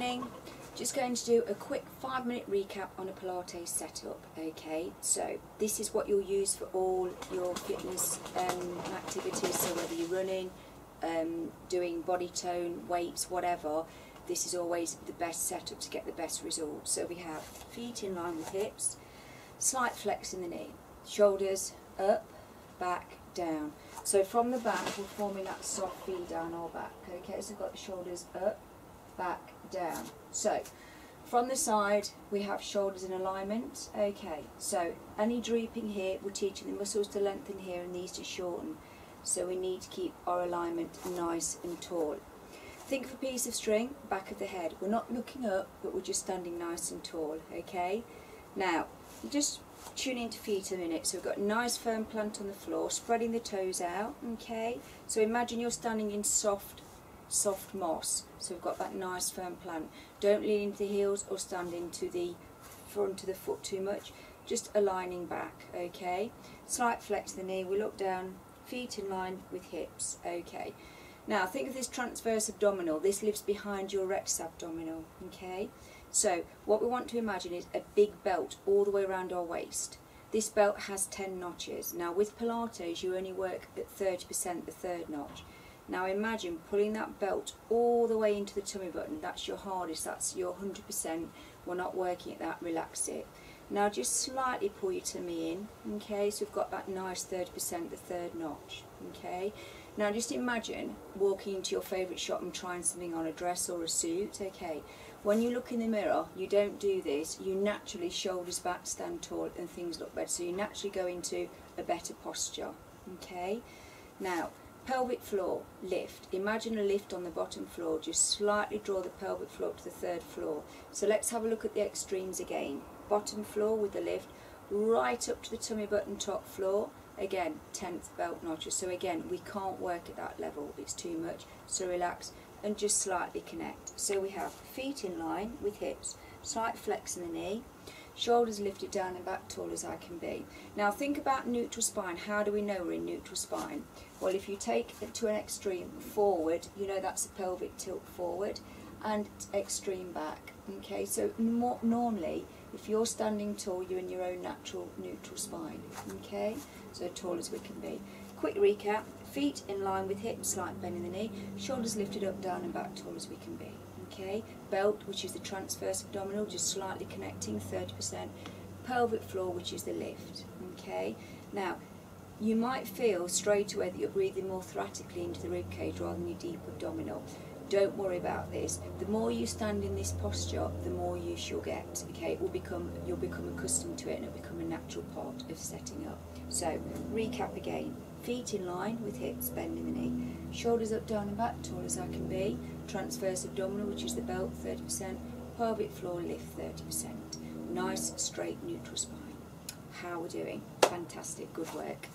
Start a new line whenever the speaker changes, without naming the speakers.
morning. Just going to do a quick 5-minute recap on a Pilates setup. Okay, so this is what you'll use for all your fitness activities. So whether you're running, doing body tone, weights, whatever, this is always the best setup to get the best results. So we have feet in line with hips, slight flex in the knee, shoulders up, back, down. So from the back we're forming that soft V down or back. Okay, so we've got the shoulders up, back, down. So from the side we have shoulders in alignment. Okay, so any drooping here, we're teaching the muscles to lengthen here and these to shorten. So we need to keep our alignment nice and tall. Think of a piece of string, back of the head. We're not looking up, but we're just standing nice and tall. Okay, now just tune into feet a minute. So we've got a nice firm plant on the floor, spreading the toes out. Okay, so imagine you're standing in soft moss. So we've got that nice firm plant. Don't lean into the heels or stand into the front of the foot too much. Just aligning back. Okay, slight flex the knee. We look down, feet in line with hips. Okay, now think of this transverse abdominal. This lives behind your rectus abdominal. Okay, so what we want to imagine is a big belt all the way around our waist. This belt has 10 notches. Now with Pilates you only work at 30%, the third notch. Now imagine pulling that belt all the way into the tummy button. That's your hardest, that's your 100%. We're not working at that, relax it. Now just slightly pull your tummy in. Okay, so we've got that nice 30%, the third notch. Okay, now just imagine walking into your favourite shop and trying something on, a dress or a suit. Okay, when you look in the mirror, you don't do this. You naturally shoulders back, stand tall and things look better. So you naturally go into a better posture. Okay, now pelvic floor, lift. Imagine a lift on the bottom floor. Just slightly draw the pelvic floor up to the third floor. So let's have a look at the extremes again. Bottom floor with the lift, right up to the tummy button, top floor. Again, 10th belt notches. So again, we can't work at that level. It's too much. So relax and just slightly connect. So we have feet in line with hips, slight flex in the knee, shoulders lifted down and back, tall as I can be. Now think about neutral spine. How do we know we're in neutral spine? Well, if you take it to an extreme forward, you know that's a pelvic tilt forward, and extreme back. Okay, so normally if you're standing tall, you're in your own natural neutral spine. Okay, so tall as we can be. Quick recap: feet in line with hips, slight bend in the knee, shoulders lifted up, down and back, tall as we can be. Okay, belt, which is the transverse abdominal, just slightly connecting, 30%. Pelvic floor, which is the lift. Okay, now you might feel straight away that you're breathing more thoratically into the rib cage rather than your deep abdominal. Don't worry about this. The more you stand in this posture, the more use you'll get. Okay, you'll become accustomed to it and it'll become a natural part of setting up. So recap again: feet in line with hips, bending the knee, shoulders up, down and back, tall as I can be. Transverse abdominal, which is the belt, 30%. Pelvic floor, lift, 30%. Nice straight neutral spine. How are we doing? Fantastic, good work.